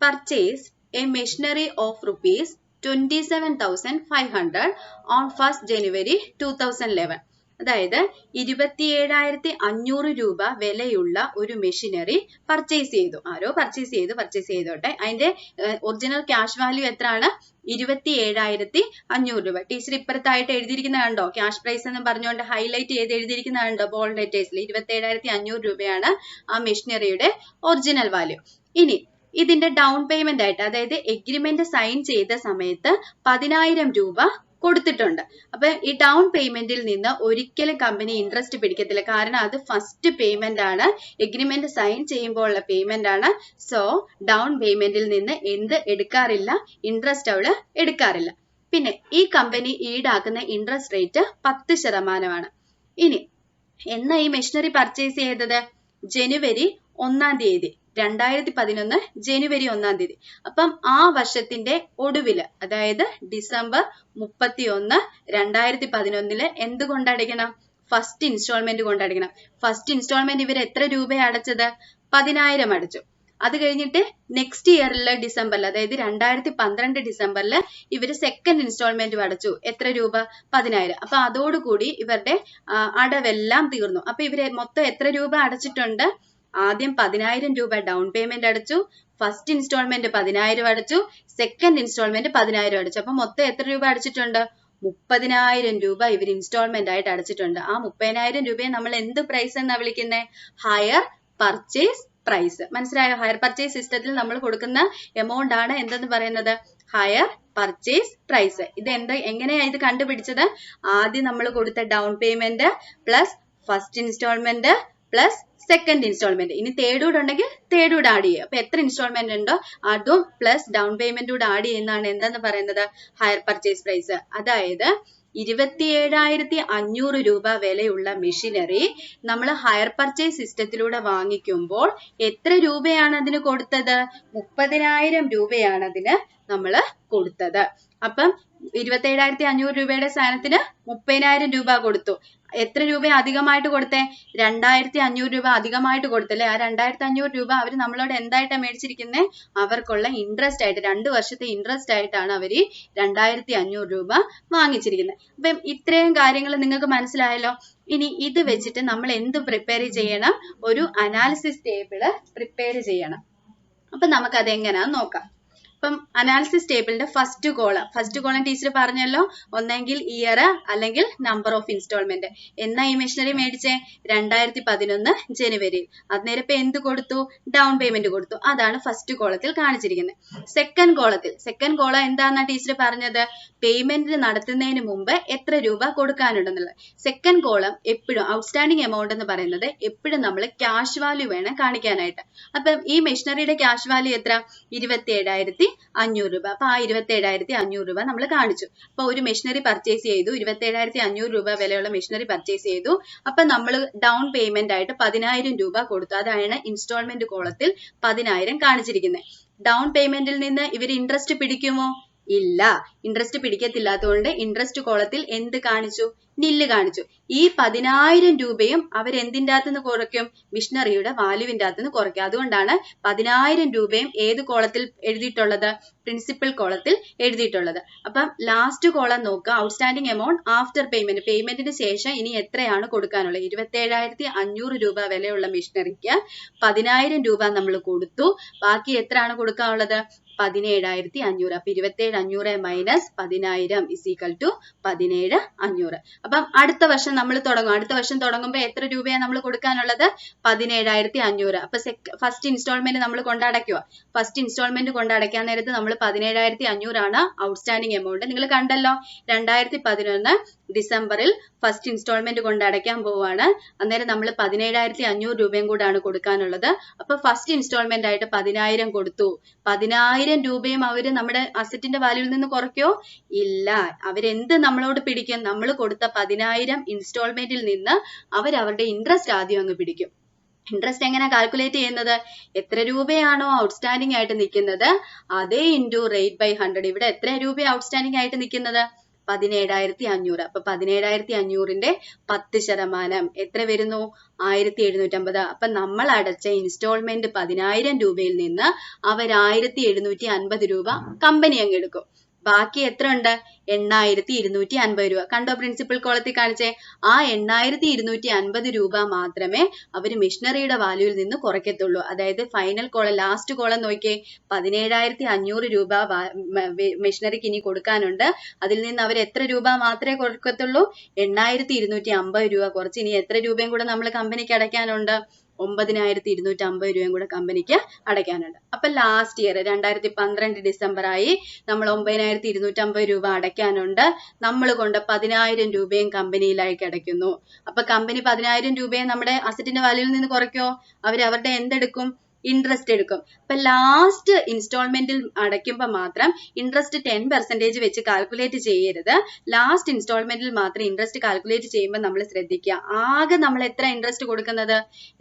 Purchase a machinery of rupees 27,500 on 1st January 2011. അതായത് 27,500 രൂപ വിലയുള്ള ഒരു മെഷീനറി പർച്ചേസ് ചെയ്തു. ആരോ പർച്ചേസ് ചെയ്തോട്ടെ. അതിന്റെ ഒറിജിനൽ ക്യാഷ് വാല്യൂ എത്രയാണ്? 27,500 രൂപ. ടീച്ചർ ഇപ്പുറത്തായിട്ട് എഴുതിയിരിക്കുന്ന കണ്ടോ? ക്യാഷ് പ്രൈസ് എന്ന് പറഞ്ഞുകൊണ്ട് ഹൈലൈറ്റ് ചെയ്ത് എഴുതിയിരിക്കുന്ന കണ്ടോ? ബോൾഡ് ലെറ്റേഴ്സിൽ 27,500 രൂപയാണ് ആ മെഷീനറിയുടെ ഒറിജിനൽ വാല്യൂ. ഇനി ഇതിന്റെ ഡൗൺ പേയ്മെന്റ് ആയിട്ട്, അതായത് എഗ്രിമെന്റ് സൈൻ ചെയ്ത സമയത്ത് 10,000 രൂപ കൊടുത്തിട്ടുണ്ട്. അപ്പൊ ഈ ഡൗൺ പേയ്മെന്റിൽ നിന്ന് ഒരിക്കലും കമ്പനി ഇൻട്രസ്റ്റ് പിടിക്കത്തില്ല. കാരണം അത് ഫസ്റ്റ് പേയ്മെന്റ് ആണ്, എഗ്രിമെന്റ് സൈൻ ചെയ്യുമ്പോൾ ഉള്ള പേയ്മെന്റ് ആണ്. സോ ഡൗൺ പേയ്മെന്റിൽ നിന്ന് എന്ത് എടുക്കാറില്ല? ഇൻട്രസ്റ്റ് അവിടെ എടുക്കാറില്ല. പിന്നെ ഈ കമ്പനി ഈടാക്കുന്ന ഇൻട്രസ്റ്റ് റേറ്റ് 10%. ഇനി എന്നാ ഈ മെഷീനറി പർച്ചേസ് ചെയ്തത്? ജനുവരി 1-ാം തീയതി, 2011 ജനുവരി 1-ാം തീയതി. അപ്പം ആ വർഷത്തിന്റെ ഒടുവില്, അതായത് ഡിസംബർ 31, 2011 എന്ത് കൊണ്ടടയ്ക്കണം? ഫസ്റ്റ് ഇൻസ്റ്റാൾമെന്റ് കൊണ്ടടയ്ക്കണം. ഫസ്റ്റ് ഇൻസ്റ്റാൾമെന്റ് ഇവർ എത്ര രൂപ അടച്ചത്? 10,000 അടച്ചു. അത് കഴിഞ്ഞിട്ട് നെക്സ്റ്റ് ഇയറിലെ ഡിസംബറിൽ, അതായത് 2012 ഡിസംബറിൽ ഇവര് സെക്കൻഡ് ഇൻസ്റ്റാൾമെന്റ് അടച്ചു. എത്ര രൂപ? 10,000. അപ്പൊ അതോടുകൂടി ഇവരുടെ അടവെല്ലാം തീർന്നു. അപ്പൊ ഇവര് മൊത്തം എത്ര രൂപ അടച്ചിട്ടുണ്ട്? ആദ്യം 10,000 രൂപ ഡൗൺ പേയ്മെന്റ് അടച്ചു, ഫസ്റ്റ് ഇൻസ്റ്റാൾമെന്റ് 10,000 അടച്ചു, സെക്കൻഡ് ഇൻസ്റ്റാൾമെന്റ് 10,000 അടച്ചു. അപ്പൊ മൊത്തം എത്ര രൂപ അടച്ചിട്ടുണ്ട്? 30,000 രൂപ ഇവർ ഇൻസ്റ്റാൾമെന്റ് ആയിട്ട് അടച്ചിട്ടുണ്ട്. ആ 30,000 രൂപയെ നമ്മൾ എന്ത് പ്രൈസ് എന്നാ വിളിക്കുന്നത്? Hire purchase price. മനസ്സിലായോ? ഹയർ പർച്ചേസ് സിസ്റ്റത്തിൽ നമ്മൾ കൊടുക്കുന്ന എമൗണ്ട് ആണ് എന്തെന്ന് പറയുന്നത്? Hire purchase price. ഇത് എങ്ങനെയാ ഇത് കണ്ടുപിടിച്ചത്? ആദ്യം നമ്മൾ കൊടുത്ത down payment plus first instalment plus second instalment. ഇനി തേർഡ് കൂടെ ഉണ്ടെങ്കിൽ തേർഡ് കൂടെ ആഡ് ചെയ്യുക. അപ്പൊ എത്ര ഇൻസ്റ്റാൾമെന്റ് ഉണ്ടോ അതും പ്ലസ് ഡൗൺ പേയ്മെന്റ് കൂടെ ആഡ് ചെയ്യുന്നതാണ് എന്തെന്ന് പറയുന്നത്? Hire purchase price. അതായത് 27,500 രൂപ വിലയുള്ള മെഷീനറി നമ്മൾ ഹയർ പർച്ചേസ് സിസ്റ്റത്തിലൂടെ വാങ്ങിക്കുമ്പോൾ എത്ര രൂപയാണ് അതിന് കൊടുത്തത്? 30,000 രൂപയാണ് അതിന് നമ്മൾ കൊടുത്തത്. അപ്പം 27,500 രൂപയുടെ സാധനത്തിന് 30,000 രൂപ കൊടുത്തു. എത്ര രൂപ അധികമായിട്ട് കൊടുത്തേ? 2,500 രൂപ അധികമായിട്ട് കൊടുത്തല്ലേ? ആ 2,500 രൂപ അവർ നമ്മളോട് എന്തായിട്ടാണ് മേടിച്ചിരിക്കുന്നത്? അവർക്കുള്ള ഇൻട്രസ്റ്റ് ആയിട്ട്, 2 വർഷത്തെ ഇൻട്രസ്റ്റ് ആയിട്ടാണ് അവർ 2,500 രൂപ വാങ്ങിച്ചിരിക്കുന്നത്. അപ്പം ഇത്രയും കാര്യങ്ങൾ നിങ്ങൾക്ക് മനസ്സിലായല്ലോ. ഇനി ഇത് വെച്ചിട്ട് നമ്മൾ എന്ത് പ്രിപ്പയർ ചെയ്യണം? ഒരു അനാലിസിസ് ടേബിള് പ്രിപ്പയർ ചെയ്യണം. അപ്പൊ നമുക്ക് അത് എങ്ങനെയാന്ന് നോക്കാം. അപ്പം അനാലിസിസ് ടേബിളിന്റെ ഫസ്റ്റ് കോളം ടീച്ചർ പറഞ്ഞല്ലോ, ഒന്നെങ്കിൽ ഇയർ അല്ലെങ്കിൽ നമ്പർ ഓഫ് ഇൻസ്റ്റാൾമെന്റ്. എന്നാ ഈ മെഷീനറി മേടിച്ചേ? 2011 ജനുവരിയിൽ. അന്നേരം ഇപ്പൊ എന്ത് കൊടുത്തു? ഡൗൺ പേയ്മെന്റ് കൊടുത്തു. അതാണ് ഫസ്റ്റ് കോളത്തിൽ കാണിച്ചിരിക്കുന്നത്. സെക്കൻഡ് കോളം എന്താന്നാ ടീച്ചർ പറഞ്ഞത്? പേയ്മെന്റ് നടത്തുന്നതിന് മുമ്പ് എത്ര രൂപ കൊടുക്കാനുണ്ടെന്നുള്ളത്. സെക്കൻഡ് കോളം എപ്പോഴും ഔട്ട്സ്റ്റാൻഡിംഗ് എമൗണ്ട് എന്ന് പറയുന്നത് എപ്പോഴും നമ്മൾ ക്യാഷ് വാല്യൂ വേണം കാണിക്കാനായിട്ട്. അപ്പം ഈ മെഷീനറിയുടെ ക്യാഷ് വാല്യൂ എത്ര? 27,500 രൂപ. അപ്പൊ ആ 27,500 രൂപ നമ്മൾ കാണിച്ചു. അപ്പൊ ഒരു മെഷീനറി പർച്ചേസ് ചെയ്തു, 27,500 രൂപ വിലയുള്ള മെഷീനറി പർച്ചേസ് ചെയ്തു. അപ്പൊ നമ്മൾ ഡൗൺ പേയ്മെന്റ് ആയിട്ട് 10,000 രൂപ കൊടുത്തു. അതാണ് ഇൻസ്റ്റാൾമെന്റ് കോളത്തിൽ 10,000 കാണിച്ചിരിക്കുന്നത്. ഡൗൺ പേയ്മെന്റിൽ നിന്ന് ഇവർ ഇൻട്രസ്റ്റ് പിടിക്കുമോ? ഇല്ല, ഇൻട്രസ്റ്റ് പിടിക്കത്തില്ലാത്തതുകൊണ്ട് ഇൻട്രസ്റ്റ് കോളത്തിൽ എന്ത് കാണിച്ചു? നില്ല് കാണിച്ചു. ഈ 10,000 രൂപയും അവരെന്തിൻ്റെ അകത്തുനിന്ന് കുറയ്ക്കും? മിഷനറിയുടെ വാല്യൂവിൻ്റെ അകത്തുനിന്ന് കുറയ്ക്കും. അതുകൊണ്ടാണ് 10,000 രൂപയും ഏത് കോളത്തിൽ എഴുതിയിട്ടുള്ളത്? പ്രിൻസിപ്പൽ കോളത്തിൽ എഴുതിയിട്ടുള്ളത്. അപ്പം ലാസ്റ്റ് കോളം നോക്കുക, ഔട്ട്സ്റ്റാൻഡിംഗ് എമൗണ്ട് ആഫ്റ്റർ പേയ്മെന്റ്. പേയ്മെന്റിന് ശേഷം ഇനി എത്രയാണ് കൊടുക്കാനുള്ളത്? 27,500 രൂപ വിലയുള്ള മിഷനറിക്ക് 10,000 രൂപ നമ്മൾ കൊടുത്തു. ബാക്കി എത്രയാണ് കൊടുക്കാനുള്ളത്? 17,500. അപ്പൊ 27,500 മൈനസ് 10,000 ഇസ് ഈക്വൽ ടു 17,500. അപ്പം അടുത്ത വർഷം നമ്മൾ തുടങ്ങും. അടുത്ത വർഷം തുടങ്ങുമ്പോൾ എത്ര രൂപയാണ് നമ്മൾ കൊടുക്കാനുള്ളത്? 17,500. അപ്പൊ ഫസ്റ്റ് ഇൻസ്റ്റാൾമെന്റ് നമ്മൾ കൊണ്ടടയ്ക്കുക. ഫസ്റ്റ് ഇൻസ്റ്റാൾമെന്റ് കൊണ്ടടയ്ക്കാൻ നേരത്ത് നമ്മൾ 17,500 ആണ് ഔട്ട്സ്റ്റാൻഡിംഗ് എമൗണ്ട്. നിങ്ങൾ കണ്ടല്ലോ, 2011 ഡിസംബറിൽ ഫസ്റ്റ് ഇൻസ്റ്റാൾമെന്റ് കൊണ്ടടയ്ക്കാൻ പോവുകയാണ്. അന്നേരം നമ്മൾ 17,500 രൂപയും കൂടാണ് കൊടുക്കാനുള്ളത്. അപ്പൊ ഫസ്റ്റ് ഇൻസ്റ്റാൾമെന്റ് ആയിട്ട് 10,000 കൊടുത്തു. 10,000 രൂപയും അവര് നമ്മുടെ അസറ്റിന്റെ വാല്യൂവിൽ നിന്ന് കുറയ്ക്കോ? ഇല്ല. അവരെന്ത് നമ്മളോട് പിടിക്കും? നമ്മൾ കൊടുത്ത 10,000 ഇൻസ്റ്റാൾമെന്റിൽ നിന്ന് അവരവരുടെ ഇൻട്രസ്റ്റ് ആദ്യം അങ്ങ് പിടിക്കും. ഇൻട്രസ്റ്റ് എങ്ങനെ കാൽക്കുലേറ്റ് ചെയ്യുന്നത്? എത്ര രൂപയാണോ ഔട്ട്സ്റ്റാൻഡിംഗ് ആയിട്ട് നിൽക്കുന്നത് അതേ ഇൻറ്റു റേറ്റ് ബൈ 100. ഇവിടെ എത്ര രൂപ ഔട്ട്സ്റ്റാൻഡിംഗ് ആയിട്ട് നിൽക്കുന്നത്? 17,500. അപ്പൊ 17,500ന്റെ 10% എത്ര വരുന്നു? 1,750. അപ്പൊ നമ്മൾ അടച്ച ഇൻസ്റ്റാൾമെന്റ് 10,000 രൂപയിൽ നിന്ന് അവർ 1,750 രൂപ കമ്പനി അങ്ങ് എടുക്കും. ബാക്കി എത്ര ഉണ്ട്? 8,250 രൂപ. കണ്ടോ പ്രിൻസിപ്പൽ കോളത്തിൽ കാണിച്ചേ? ആ 8,250 രൂപ മാത്രമേ അവർ മിഷനറിയുടെ വാല്യൂവിൽ നിന്ന് കുറയ്ക്കത്തുള്ളൂ. അതായത് ഫൈനൽ കോളം, ലാസ്റ്റ് കോളം നോക്കിയേ, 17,500 രൂപ മിഷനറിക്ക് ഇനി കൊടുക്കാനുണ്ട്. അതിൽ നിന്ന് അവർ എത്ര രൂപ മാത്രമേ കൊടുക്കത്തുള്ളൂ? 8,250 രൂപ കുറച്ച് ഇനി എത്ര രൂപയും കൂടെ നമ്മൾ കമ്പനിക്ക് അടയ്ക്കാനുണ്ട്? 9,250 രൂപയും കൂടെ കമ്പനിക്ക് അടയ്ക്കാനുണ്ട്. അപ്പൊ ലാസ്റ്റ് ഇയർ 2012 ഡിസംബർ ആയി, നമ്മൾ 9,250 രൂപ അടയ്ക്കാനുണ്ട്. നമ്മൾ കൊണ്ട് 10,000 രൂപയും കമ്പനിയിലേക്ക് അടയ്ക്കുന്നു. അപ്പൊ കമ്പനി 10,000 രൂപയും നമ്മുടെ അസറ്റിന്റെ വാല്യൂവിൽ നിന്ന് കുറയ്ക്കോ? അവരുടെ എന്തെടുക്കും? ഇൻട്രസ്റ്റ് എടുക്കും. അപ്പൊ ലാസ്റ്റ് ഇൻസ്റ്റാൾമെന്റിൽ അടയ്ക്കുമ്പോൾ മാത്രം ഇൻട്രസ്റ്റ് 10% വെച്ച് കാൽക്കുലേറ്റ് ചെയ്യരുത്. ലാസ്റ്റ് ഇൻസ്റ്റാൾമെന്റിൽ മാത്രം ഇൻട്രസ്റ്റ് കാൽക്കുലേറ്റ് ചെയ്യുമ്പോൾ നമ്മൾ ശ്രദ്ധിക്കുക, ആകെ നമ്മൾ എത്ര ഇൻട്രസ്റ്റ് കൊടുക്കുന്നത്?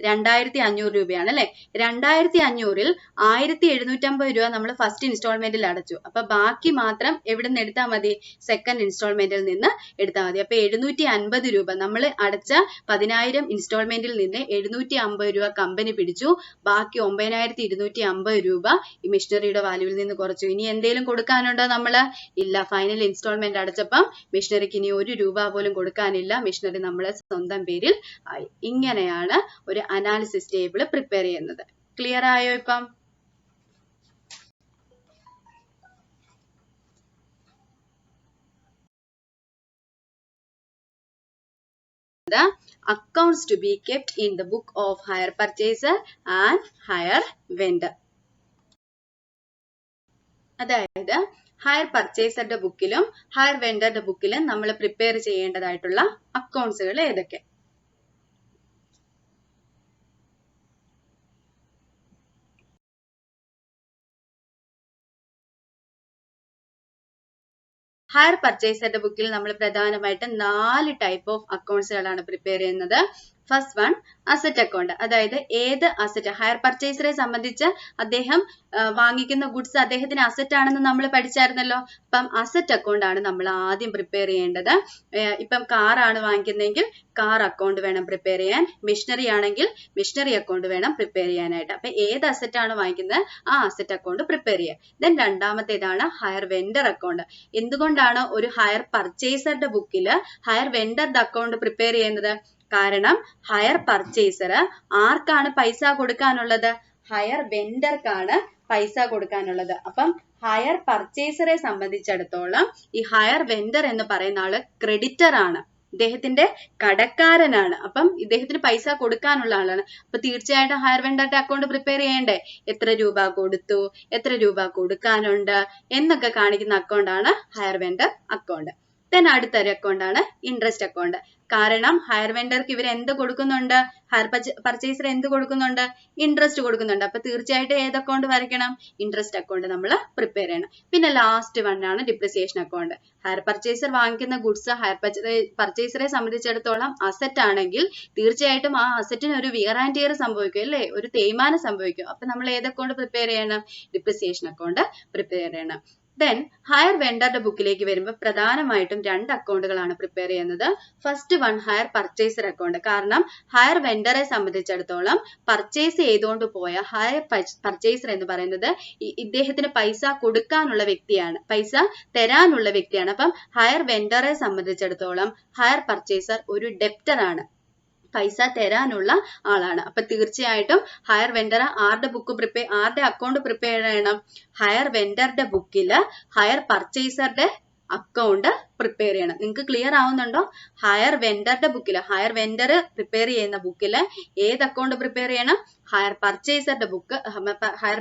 2,500 രൂപയാണ് അല്ലെ? 2,500-ൽ 1,750 രൂപ നമ്മൾ ഫസ്റ്റ് ഇൻസ്റ്റാൾമെന്റിൽ അടച്ചു. അപ്പൊ ബാക്കി മാത്രം എവിടെ നിന്ന് എടുത്താൽ മതി? സെക്കൻഡ് ഇൻസ്റ്റാൾമെന്റിൽ നിന്ന് എടുത്താൽ മതി. അപ്പൊ 750 രൂപ നമ്മൾ അടച്ച 10,000 ഇൻസ്റ്റാൾമെന്റിൽ നിന്ന് 750 രൂപ കമ്പനി പിടിച്ചു. ബാക്കി 9,250 രൂപ ഈ മിഷനറിയുടെ വാല്യൂവിൽ നിന്ന് കുറച്ചു. ഇനി എന്തെങ്കിലും കൊടുക്കാനുണ്ടോ നമ്മള്? ഇല്ല. ഫൈനൽ ഇൻസ്റ്റാൾമെന്റ് അടച്ചപ്പം മിഷനറിക്ക് ഇനി 1 രൂപ പോലും കൊടുക്കാനില്ല. മിഷനറി നമ്മളെ സ്വന്തം പേരിൽ ആയി. ഇങ്ങനെയാണ് ഒരു അനാലിസിസ് ടേബിൾ പ്രിപ്പയർ ചെയ്യുന്നത്. ക്ലിയർ ആയോ ഇപ്പം? The accounts to be kept in the book of hire purchaser and hire vendor. അതായത് ഹയർ പർച്ചേസറുടെ ബുക്കിലും ഹയർ വെൻഡറുടെ ബുക്കിലും നമ്മൾ പ്രിപ്പയർ ചെയ്യേണ്ടതായിട്ടുള്ള അക്കൗണ്ട്സുകൾ ഏതൊക്കെ? ഹയർ പർച്ചേസറുടെ ബുക്കിൽ നമ്മൾ പ്രധാനമായിട്ടും 4 ടൈപ്പ് ഓഫ് അക്കൗണ്ട്സുകളാണ് പ്രിപ്പയർ ചെയ്യുന്നത്. First one asset account. അതായത് ഏത് അസറ്റ്, ഹയർ പർച്ചേസറെ സംബന്ധിച്ച് അദ്ദേഹം വാങ്ങിക്കുന്ന ഗുഡ്സ് അദ്ദേഹത്തിന് അസറ്റ് ആണെന്ന് നമ്മൾ പഠിച്ചായിരുന്നല്ലോ. അപ്പം അസറ്റ് അക്കൗണ്ട് ആണ് നമ്മൾ ആദ്യം പ്രിപ്പയർ ചെയ്യേണ്ടത്. ഇപ്പം കാർ ആണ് വാങ്ങിക്കുന്നതെങ്കിൽ കാർ അക്കൗണ്ട് വേണം പ്രിപ്പയർ ചെയ്യാൻ. മിഷനറി ആണെങ്കിൽ മിഷനറി അക്കൗണ്ട് വേണം പ്രിപ്പയർ ചെയ്യാനായിട്ട്. അപ്പൊ ഏത് അസറ്റ് ആണ് വാങ്ങിക്കുന്നത് ആ അസറ്റ് അക്കൗണ്ട് പ്രിപ്പയർ ചെയ്യുക. ദെൻ രണ്ടാമത്തേതാണ് ഹയർ വെൻഡർ അക്കൗണ്ട്. എന്തുകൊണ്ടാണ് ഒരു ഹയർ പർച്ചേസറുടെ ബുക്കിൽ ഹയർ വെൻഡറുടെ അക്കൗണ്ട് പ്രിപ്പയർ ചെയ്യുന്നത്? കാരണം ഹയർ പർച്ചേസർ ആർക്കാണ് പൈസ കൊടുക്കാനുള്ളത്? ഹയർ വെൻഡർക്കാണ് പൈസ കൊടുക്കാനുള്ളത്. അപ്പം ഹയർ പർച്ചേസറെ സംബന്ധിച്ചിടത്തോളം ഈ ഹയർ വെൻഡർ എന്ന് പറയുന്ന ആള് ക്രെഡിറ്റർ ആണ്, ഇദ്ദേഹത്തിന്റെ കടക്കാരനാണ്. അപ്പം ഇദ്ദേഹത്തിന് പൈസ കൊടുക്കാനുള്ള ആളാണ്. അപ്പൊ തീർച്ചയായിട്ടും ഹയർ വെൻഡറുടെ അക്കൗണ്ട് പ്രിപ്പയർ ചെയ്യണ്ടേ? എത്ര രൂപ കൊടുത്തു, എത്ര രൂപ കൊടുക്കാനുണ്ട് എന്നൊക്കെ കാണിക്കുന്ന അക്കൗണ്ട് ആണ് ഹയർ വെൻഡർ അക്കൗണ്ട്. ദെൻ അടുത്തൊരു അക്കൗണ്ട് ആണ് ഇൻട്രസ്റ്റ് അക്കൗണ്ട്. കാരണം ഹയർ വെൻഡർക്ക് ഇവർ എന്ത് കൊടുക്കുന്നുണ്ട്, ഹയർ പർച്ചേസർ എന്ത് കൊടുക്കുന്നുണ്ട്, ഇൻട്രസ്റ്റ് കൊടുക്കുന്നുണ്ട്. അപ്പൊ തീർച്ചയായിട്ടും ഏത് അക്കൗണ്ട് വരയ്ക്കണം, ഇൻട്രസ്റ്റ് അക്കൗണ്ട് നമ്മൾ പ്രിപ്പയർ ചെയ്യണം. പിന്നെ ലാസ്റ്റ് വൺ ആണ് ഡിപ്രിസിയേഷൻ അക്കൗണ്ട്. ഹയർ പർച്ചേസർ വാങ്ങിക്കുന്ന ഗുഡ്സ് ഹയർ പർച്ചേസറെ സംബന്ധിച്ചിടത്തോളം അസറ്റ് ആണെങ്കിൽ തീർച്ചയായിട്ടും ആ അസറ്റിന് ഒരു വിയർ ആൻഡ് ടിയർ സംഭവിക്കും അല്ലേ, ഒരു തേയ്മാനം സംഭവിക്കും. അപ്പൊ നമ്മൾ ഏത് അക്കൗണ്ട് പ്രിപ്പയർ ചെയ്യണം, ഡിപ്രിസിയേഷൻ അക്കൗണ്ട് പ്രിപ്പയർ ചെയ്യണം. ദെൻ ഹയർ വെൻഡറുടെ ബുക്കിലേക്ക് വരുമ്പോൾ പ്രധാനമായിട്ടും 2 അക്കൗണ്ടുകളാണ് പ്രിപ്പയർ ചെയ്യുന്നത്. First one higher purchaser account. കാരണം ഹയർ വെൻഡറെ സംബന്ധിച്ചിടത്തോളം പർച്ചേസ് ചെയ്തുകൊണ്ട് പോയ ഹയർ പർച്ചേസർ എന്ന് പറയുന്നത് ഇദ്ദേഹത്തിന് പൈസ കൊടുക്കാനുള്ള വ്യക്തിയാണ്, പൈസ തരാനുള്ള വ്യക്തിയാണ്. അപ്പം ഹയർ വെൻഡറെ സംബന്ധിച്ചിടത്തോളം ഹയർ പർച്ചേസർ ഒരു ഡെപ്റ്റർ ആണ്, പൈസ തരാനുള്ള ആളാണ്. അപ്പൊ തീർച്ചയായിട്ടും ഹയർ വെൻഡർ ആരുടെ അക്കൗണ്ട് പ്രിപ്പയർ ചെയ്യണം, ഹയർ വെൻഡറുടെ ബുക്കില് ഹയർ പർച്ചേസറുടെ അക്കൗണ്ട് പ്രിപ്പയർ ചെയ്യണം. നിങ്ങൾക്ക് ക്ലിയർ ആവുന്നുണ്ടോ? ഹയർ വെൻഡറുടെ ബുക്കില്, ഹയർ വെൻഡർ പ്രിപ്പയർ ചെയ്യുന്ന ബുക്കില് ഏത് അക്കൗണ്ട് പ്രിപ്പയർ ചെയ്യണം, ഹയർ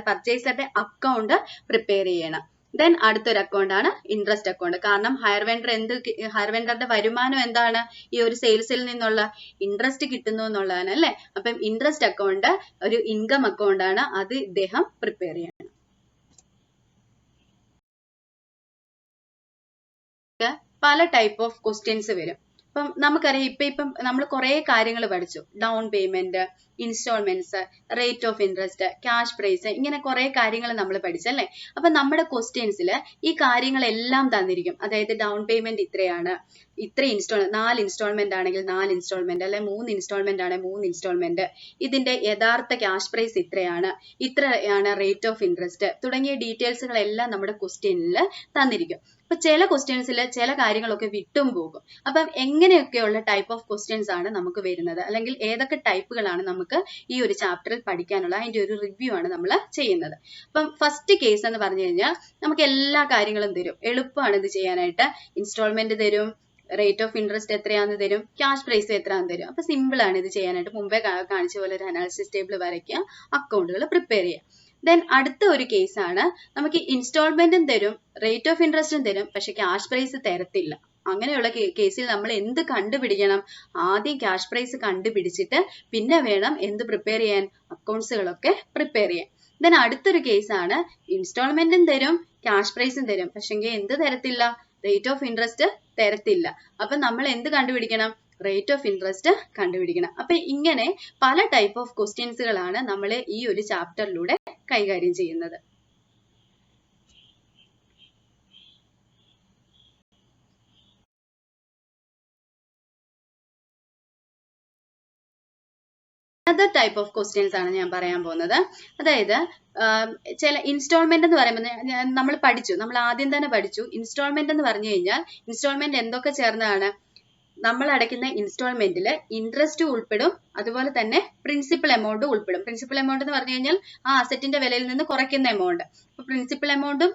പർച്ചേസറുടെ അക്കൗണ്ട് പ്രിപ്പയർ ചെയ്യണം. ദെൻ അടുത്തൊരു അക്കൗണ്ട് ആണ് ഇൻട്രസ്റ്റ് അക്കൗണ്ട്. കാരണം ഹയർ വെൻഡറുടെ വരുമാനം എന്താണ്, ഈ ഒരു സെയിൽസിൽ നിന്നുള്ള ഇൻട്രസ്റ്റ് കിട്ടുന്നു എന്നുള്ളതാണ് അല്ലെ. അപ്പം ഇൻട്രസ്റ്റ് അക്കൗണ്ട് ഒരു ഇൻകം അക്കൗണ്ട് ആണ്, അത് ഇദ്ദേഹം പ്രിപ്പയർ ചെയ്യണം. പല ടൈപ്പ് ഓഫ് ക്വസ്റ്റ്യൻസ് വരും. ഇപ്പം നമുക്കറിയാം, ഇപ്പം നമ്മൾ കുറെ കാര്യങ്ങൾ പഠിച്ചു. Down payment, instalments, rate of interest, cash prize, ഇങ്ങനെ കുറെ കാര്യങ്ങൾ നമ്മൾ പഠിച്ചല്ലേ. അപ്പൊ നമ്മുടെ ക്വസ്റ്റ്യൻസിൽ ഈ കാര്യങ്ങളെല്ലാം തന്നിരിക്കും. അതായത് ഡൗൺ പേയ്മെന്റ് ഇത്രയാണ്, ഇത്ര 4 ഇൻസ്റ്റാൾമെന്റ് ആണെങ്കിൽ 4 ഇൻസ്റ്റാൾമെന്റ്, അല്ലെ 3 ഇൻസ്റ്റാൾമെന്റ് ആണെങ്കിൽ 3 ഇൻസ്റ്റാൾമെന്റ്, ഇതിന്റെ യഥാർത്ഥ ക്യാഷ് പ്രൈസ് ഇത്രയാണ്, ഇത്രയാണ് റേറ്റ് ഓഫ് ഇൻട്രസ്റ്റ് തുടങ്ങിയ ഡീറ്റെയിൽസുകളെല്ലാം നമ്മുടെ ക്വസ്റ്റ്യനിൽ തന്നിരിക്കും. അപ്പൊ ചില ക്വസ്റ്റ്യൻസിൽ ചില കാര്യങ്ങളൊക്കെ വിട്ടും പോകും. അപ്പം എങ്ങനെയൊക്കെയുള്ള ടൈപ്പ് ഓഫ് ക്വസ്റ്റ്യൻസ് ആണ് നമുക്ക് വരുന്നത്, അല്ലെങ്കിൽ ഏതൊക്കെ ടൈപ്പുകളാണ് നമുക്ക് ഈ ഒരു ചാപ്റ്ററിൽ പഠിക്കാനുള്ള, അതിന്റെ ഒരു റിവ്യൂ ആണ് നമ്മൾ ചെയ്യുന്നത്. അപ്പം ഫസ്റ്റ് കേസ് എന്ന് പറഞ്ഞു കഴിഞ്ഞാൽ നമുക്ക് എല്ലാ കാര്യങ്ങളും തരും, എളുപ്പമാണ് ഇത് ചെയ്യാനായിട്ട്. ഇൻസ്റ്റാൾമെന്റ് തരും, റേറ്റ് ഓഫ് ഇൻട്രസ്റ്റ് എത്രയാണെന്ന് തരും, ക്യാഷ് പ്രൈസ് എത്രയാണെന്ന് തരും. അപ്പൊ സിമ്പിൾ ആണ് ഇത് ചെയ്യാനായിട്ട്. മുമ്പേ കാണിച്ച പോലെ ഒരു അനാലിസിസ് ടേബിൾ വരയ്ക്കുക, അക്കൗണ്ടുകൾ പ്രിപ്പയർ ചെയ്യുക. ദെൻ അടുത്ത ഒരു കേസാണ്, നമുക്ക് ഇൻസ്റ്റാൾമെന്റും തരും, റേറ്റ് ഓഫ് ഇൻട്രസ്റ്റും തരും, പക്ഷെ ക്യാഷ് പ്രൈസ് തരത്തില്ല. അങ്ങനെയുള്ള കേസിൽ നമ്മൾ എന്ത് കണ്ടുപിടിക്കണം, ആദ്യം ക്യാഷ് പ്രൈസ് കണ്ടുപിടിച്ചിട്ട് പിന്നെ വേണം എന്ത് പ്രിപ്പയർ ചെയ്യാൻ, അക്കൗണ്ട്സുകളൊക്കെ പ്രിപ്പയർ ചെയ്യാൻ. ദെൻ അടുത്തൊരു കേസാണ്, ഇൻസ്റ്റാൾമെന്റും തരും, ക്യാഷ് പ്രൈസും തരും, പക്ഷെങ്കിൽ എന്ത് തരത്തില്ല, റേറ്റ് ഓഫ് ഇൻട്രസ്റ്റ് തരത്തില്ല. അപ്പൊ നമ്മൾ എന്ത് കണ്ടുപിടിക്കണം, റേറ്റ് ഓഫ് ഇൻട്രസ്റ്റ് കണ്ടുപിടിക്കണം. അപ്പൊ ഇങ്ങനെ പല ടൈപ്പ് ഓഫ് ക്വസ്റ്റ്യൻസുകളാണ് നമ്മൾ ഈ ഒരു ചാപ്റ്ററിലൂടെ കൈകാര്യം ചെയ്യുന്നത്. അതർ ടൈപ്പ് ഓഫ് ക്വസ്റ്റ്യൻസ് ആണ് ഞാൻ പറയാൻ പോകുന്നത്. അതായത് ചില ഇൻസ്റ്റാൾമെന്റ് എന്ന് പറയുമ്പോൾ നമ്മൾ ആദ്യം തന്നെ പഠിച്ചു. ഇൻസ്റ്റാൾമെന്റ് എന്ന് പറഞ്ഞു കഴിഞ്ഞാൽ ഇൻസ്റ്റാൾമെന്റ് എന്തൊക്കെ ചേർന്നതാണ്, നമ്മൾ അടയ്ക്കുന്ന ഇൻസ്റ്റാൾമെന്റിൽ ഇൻട്രസ്റ്റ് ഉൾപ്പെടും, അതുപോലെ തന്നെ പ്രിൻസിപ്പൽ എമൗണ്ട് ഉൾപ്പെടും. പ്രിൻസിപ്പൽ എമൗണ്ട് എന്ന് പറഞ്ഞു കഴിഞ്ഞാൽ ആ അസറ്റിന്റെ വിലയിൽ നിന്ന് കുറയ്ക്കുന്ന എമൗണ്ട്. അപ്പൊ പ്രിൻസിപ്പൽ എമൗണ്ടും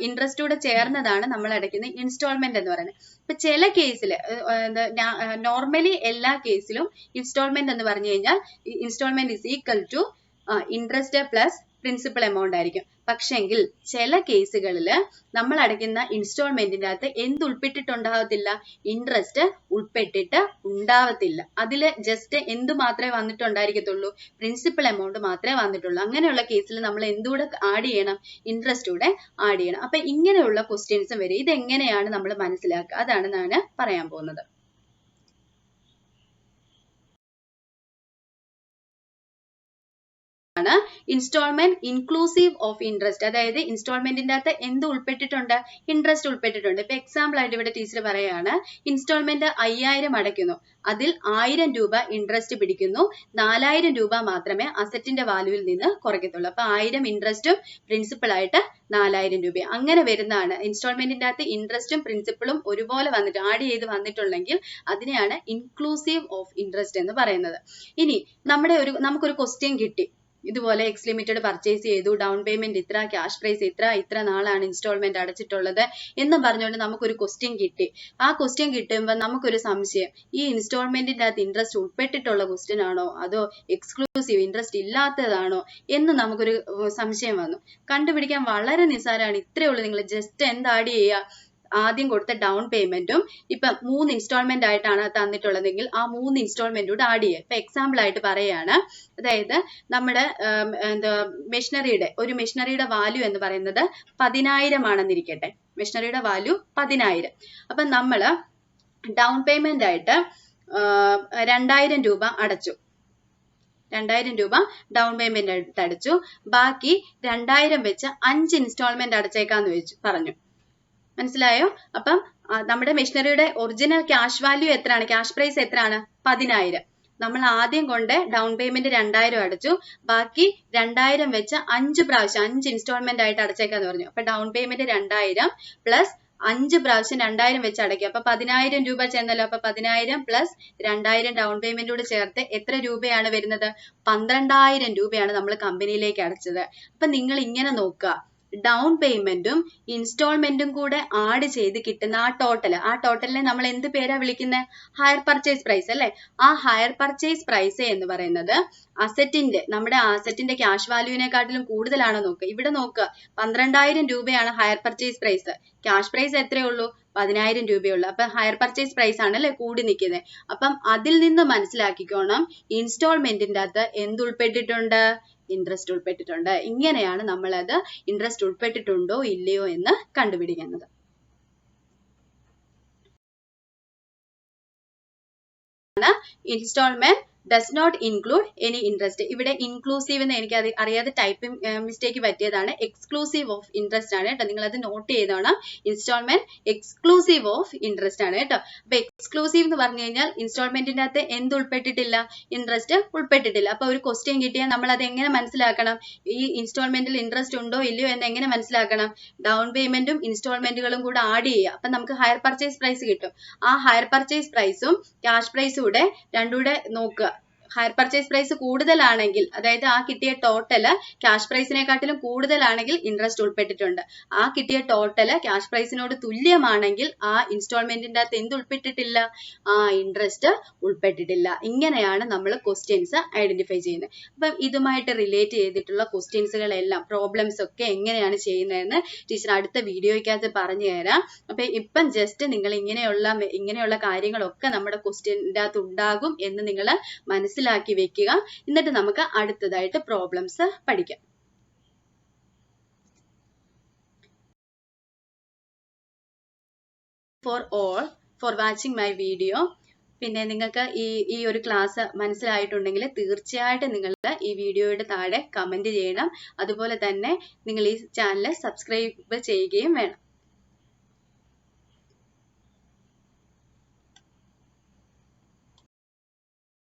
ഇൻട്രസ്റ്റും കൂടെ ചേർന്നതാണ് നമ്മൾ അടയ്ക്കുന്ന ഇൻസ്റ്റാൾമെന്റ് എന്ന് പറയുന്നത്. ഇപ്പൊ ചില കേസിൽ, നോർമലി എല്ലാ കേസിലും ഇൻസ്റ്റാൾമെന്റ് എന്ന് പറഞ്ഞു കഴിഞ്ഞാൽ instalment is equal to interest plus principal amount ആയിരിക്കും. പക്ഷെങ്കിൽ ചില കേസുകളിൽ നമ്മൾ അടയ്ക്കുന്ന ഇൻസ്റ്റാൾമെന്റിന്റെ അകത്ത് എന്ത് ഉൾപ്പെട്ടിട്ടുണ്ടാവത്തില്ല, ഇൻട്രസ്റ്റ് ഉൾപ്പെട്ടിട്ട് ഉണ്ടാവത്തില്ല. അതിൽ ജസ്റ്റ് എന്ത് മാത്രമേ വന്നിട്ടുണ്ടായിരിക്കത്തുള്ളൂ, പ്രിൻസിപ്പൽ എമൗണ്ട് മാത്രമേ വന്നിട്ടുള്ളൂ. അങ്ങനെയുള്ള കേസിൽ നമ്മൾ എന്തുകൂടെ ആഡ് ചെയ്യണം, ഇൻട്രസ്റ്റ് കൂടെ ആഡ് ചെയ്യണം. അപ്പൊ ഇങ്ങനെയുള്ള ക്വസ്റ്റ്യൻസും വരും. ഇതെങ്ങനെയാണ് നമ്മൾ മനസ്സിലാക്കുക, അതാണ് ഞാൻ പറയാൻ പോകുന്നത്. ആണ് ഇൻസ്റ്റാൾമെന്റ് ഇൻക്ലൂസീവ് ഓഫ് ഇൻട്രസ്റ്റ്. അതായത് ഇൻസ്റ്റാൾമെന്റിന്റെ അകത്ത് എന്ത് ഉൾപ്പെട്ടിട്ടുണ്ട്, ഇൻട്രസ്റ്റ് ഉൾപ്പെട്ടിട്ടുണ്ട്. ഇപ്പൊ എക്സാമ്പിൾ ആയിട്ട് ഇവിടെ ടീച്ചർ പറയാണ്, ഇൻസ്റ്റാൾമെന്റ് 5000 അടയ്ക്കുന്നു, അതിൽ 1000 രൂപ ഇൻട്രസ്റ്റ് പിടിക്കുന്നു, 4000 രൂപ മാത്രമേ അസറ്റിന്റെ വാല്യൂവിൽ നിന്ന് കുറയ്ക്കത്തുള്ളൂ. അപ്പൊ 1000 ഇൻട്രസ്റ്റും പ്രിൻസിപ്പൽ ആയിട്ട് 4000 രൂപ അങ്ങനെ വരുന്നതാണ്. ഇൻസ്റ്റാൾമെന്റിന്റെ അകത്ത് ഇൻട്രസ്റ്റും പ്രിൻസിപ്പളും ഒരുപോലെ വന്നിട്ട് ആഡ് ചെയ്ത് വന്നിട്ടുണ്ടെങ്കിൽ അതിനെയാണ് ഇൻക്ലൂസീവ് ഓഫ് ഇൻട്രസ്റ്റ് എന്ന് പറയുന്നത്. ഇനി നമുക്കൊരു ക്വസ്റ്റ്യൻ കിട്ടി, ഇതുപോലെ എക്സ് ലിമിറ്റഡ് പർച്ചേസ് ചെയ്തു, ഡൗൺ പേയ്മെന്റ് ഇത്ര, ക്യാഷ് പ്രൈസ് ഇത്ര നാളാണ് ഇൻസ്റ്റാൾമെന്റ് അടച്ചിട്ടുള്ളത് എന്ന് പറഞ്ഞുകൊണ്ട് നമുക്കൊരു ക്വസ്റ്റ്യൻ കിട്ടി. ആ ക്വസ്റ്റ്യൻ കിട്ടുമ്പോൾ നമുക്കൊരു സംശയം, ഈ ഇൻസ്റ്റാൾമെന്റിന്റെ അകത്ത് ഇൻട്രസ്റ്റ് ഉൾപ്പെട്ടിട്ടുള്ള ക്വസ്റ്റ്യൻ ആണോ അതോ എക്സ്ക്ലൂസീവ് ഇൻട്രസ്റ്റ് ഇല്ലാത്തതാണോ എന്ന് നമുക്കൊരു സംശയം വന്നു. കണ്ടുപിടിക്കാൻ വളരെ നിസ്സാരമാണ്. ഇത്രയേ ഉള്ളൂ. നിങ്ങൾ ജസ്റ്റ് എന്ത് ആഡ് ചെയ്യുക, ആദ്യം കൊടുത്ത ഡൗൺ പേയ്മെന്റും ഇപ്പം 3 ഇൻസ്റ്റാൾമെന്റ് ആയിട്ടാണ് തന്നിട്ടുള്ളതെങ്കിൽ ആ 3 ഇൻസ്റ്റാൾമെന്റ് കൂടെ ആഡ് ചെയ്യുക. ഇപ്പൊ എക്സാമ്പിൾ ആയിട്ട് പറയുകയാണ്, അതായത് നമ്മുടെ ഒരു മെഷീനറിയുടെ വാല്യൂ എന്ന് പറയുന്നത് 10,000 ആണെന്നിരിക്കട്ടെ. മെഷീനറിയുടെ വാല്യൂ 10,000. അപ്പൊ നമ്മള് ഡൗൺ പേയ്മെന്റ് ആയിട്ട് 2,000 രൂപ അടച്ചു. 2,000 രൂപ ഡൗൺ പേയ്മെന്റ് ആയിട്ട് അടച്ചു. ബാക്കി 2,000 വെച്ച് 5 ഇൻസ്റ്റാൾമെന്റ് അടച്ചേക്കാന്ന് പറഞ്ഞു. മനസ്സിലായോ? അപ്പം നമ്മുടെ മെഷീനറിയുടെ ഒറിജിനൽ ക്യാഷ് വാല്യൂ എത്രയാണ്? ക്യാഷ് പ്രൈസ് എത്രയാണ്? 10,000. നമ്മൾ ആദ്യം കൊണ്ട് ഡൗൺ പേയ്മെന്റ് 2,000 അടച്ചു. ബാക്കി 2,000 വെച്ച് 5 പ്രാവശ്യം 5 ഇൻസ്റ്റാൾമെന്റ് ആയിട്ട് അടച്ചേക്കാന്ന് പറഞ്ഞു. അപ്പൊ ഡൗൺ പേയ്മെന്റ് 2,000 പ്ലസ് 5 പ്രാവശ്യം 2,000 വെച്ച് അടയ്ക്കുക. അപ്പൊ 10,000 രൂപ ചെന്നല്ലോ. അപ്പൊ 10,000 പ്ലസ് 2,000 ഡൗൺ പേയ്മെന്റോട് ചേർത്ത് എത്ര രൂപയാണ് വരുന്നത്? 12,000 രൂപയാണ് നമ്മൾ കമ്പനിയിലേക്ക് അടച്ചത്. അപ്പൊ നിങ്ങൾ ഇങ്ങനെ നോക്കുക, ഡൗൺ പേയ്മെന്റും ഇൻസ്റ്റാൾമെന്റും കൂടെ ആഡ് ചെയ്ത് കിട്ടുന്ന ആ ടോട്ടലിനെ നമ്മൾ എന്ത് പേരാ വിളിക്കുന്നത്? ഹയർ പർച്ചേസ് പ്രൈസ് അല്ലെ? ആ ഹയർ പർച്ചേസ് പ്രൈസ് എന്ന് പറയുന്നത് നമ്മുടെ അസറ്റിന്റെ ക്യാഷ് വാല്യൂവിനെക്കാട്ടിലും കൂടുതലാണോ നോക്കുക. ഇവിടെ നോക്കുക, 12,000 രൂപയാണ് hire purchase price. Cash price എത്രയേ ഉള്ളൂ? 10,000 രൂപയുള്ളൂ. അപ്പൊ ഹയർ പർച്ചേസ് പ്രൈസ് ആണ് അല്ലെ കൂടി നിൽക്കുന്നത്. അപ്പം അതിൽ നിന്ന് മനസ്സിലാക്കിക്കോണം ഇൻസ്റ്റാൾമെന്റിന്റെ അകത്ത് എന്ത് ഉൾപ്പെട്ടിട്ടുണ്ട്? ഇൻട്രസ്റ്റ് ഉൾപ്പെട്ടിട്ടുണ്ട്. ഇങ്ങനെയാണ് നമ്മൾ അത് ഇൻട്രസ്റ്റ് ഉൾപ്പെട്ടിട്ടുണ്ടോ ഇല്ലയോ എന്ന് കണ്ടുപിടിക്കുന്നത്. Installment does not include any interest. ഇവിടെ ഇൻക്ലൂസീവ് എന്ന് എനിക്ക് അറിയാതെ ടൈപ്പിംഗ് മിസ്റ്റേക്ക് പറ്റിയതാണ്. എക്സ്ക്ലൂസീവ് ഓഫ് ഇൻട്രസ്റ്റ് ആണ് കേട്ടോ. നിങ്ങൾ അത് നോട്ട് ചെയ്തോണം. ഇൻസ്റ്റാൾമെന്റ് എക്സ്ക്ലൂസീവ് ഓഫ് ഇൻട്രസ്റ്റ് ആണ് കേട്ടോ. അപ്പൊ എക്സ്ക്ലൂസീവ് എന്ന് പറഞ്ഞു കഴിഞ്ഞാൽ ഇൻസ്റ്റാൾമെന്റിന്റെ അകത്ത് എന്ത് ഉൾപ്പെട്ടിട്ടില്ല? ഇൻട്രസ്റ്റ് ഉൾപ്പെട്ടിട്ടില്ല. അപ്പൊ ഒരു ക്വസ്റ്റ്യൻ കിട്ടിയാൽ നമ്മൾ അത് എങ്ങനെ മനസ്സിലാക്കണം? ഈ ഇൻസ്റ്റാൾമെന്റിൽ ഇൻട്രസ്റ്റ് ഉണ്ടോ ഇല്ലയോ എന്ന് എങ്ങനെ മനസ്സിലാക്കണം? ഡൗൺ പേയ്മെന്റും ഇൻസ്റ്റാൾമെന്റുകളും കൂടെ ആഡ് ചെയ്യുക. അപ്പൊ നമുക്ക് ഹയർ പർച്ചേസ് പ്രൈസ് കിട്ടും. ആ ഹയർ പർച്ചേസ് പ്രൈസും ക്യാഷ് പ്രൈസും കൂടെ രണ്ടുകൂടെ നോക്കുക. ഹയർ പർച്ചേസ് പ്രൈസ് കൂടുതലാണെങ്കിൽ, അതായത് ആ കിട്ടിയ ടോട്ടല് ക്യാഷ് പ്രൈസിനെക്കാട്ടിലും കൂടുതലാണെങ്കിൽ ഇൻട്രസ്റ്റ് ഉൾപ്പെട്ടിട്ടുണ്ട്. ആ കിട്ടിയ ടോട്ടല് ക്യാഷ് പ്രൈസിനോട് തുല്യമാണെങ്കിൽ ആ ഇൻസ്റ്റാൾമെന്റിന്റെ അകത്ത് എന്ത് ഉൾപ്പെട്ടിട്ടില്ല? ആ ഇൻട്രസ്റ്റ് ഉൾപ്പെട്ടിട്ടില്ല. ഇങ്ങനെയാണ് നമ്മൾ ക്വസ്റ്റ്യൻസ് ഐഡന്റിഫൈ ചെയ്യുന്നത്. അപ്പം ഇതുമായിട്ട് റിലേറ്റ് ചെയ്തിട്ടുള്ള ക്വസ്റ്റ്യൻസുകളെല്ലാം പ്രോബ്ലംസ് ഒക്കെ എങ്ങനെയാണ് ചെയ്യുന്നതെന്ന് ടീച്ചർ അടുത്ത വീഡിയോയ്ക്കകത്ത് പറഞ്ഞു തരാം. അപ്പൊ ഇപ്പം ജസ്റ്റ് നിങ്ങൾ ഇങ്ങനെയുള്ള കാര്യങ്ങളൊക്കെ നമ്മുടെ ക്വസ്റ്റ്യൻ്റെ അകത്ത് ഉണ്ടാകും എന്ന് നിങ്ങൾ മനസ്സിലാക്കി വെക്കുക. എന്നിട്ട് നമുക്ക് അടുത്തതായിട്ട് പ്രോബ്ലംസ് പഠിക്കാം. for watching my video. പിന്നെ നിങ്ങൾക്ക് ഈ ഒരു ക്ലാസ് മനസ്സിലായിട്ടുണ്ടെങ്കിൽ തീർച്ചയായിട്ടും നിങ്ങൾ ഈ വീഡിയോയുടെ താഴെ കമന്റ് ചെയ്യണം. അതുപോലെ തന്നെ നിങ്ങൾ ഈ ചാനൽ സബ്സ്ക്രൈബ് ചെയ്യുകയും വേണം.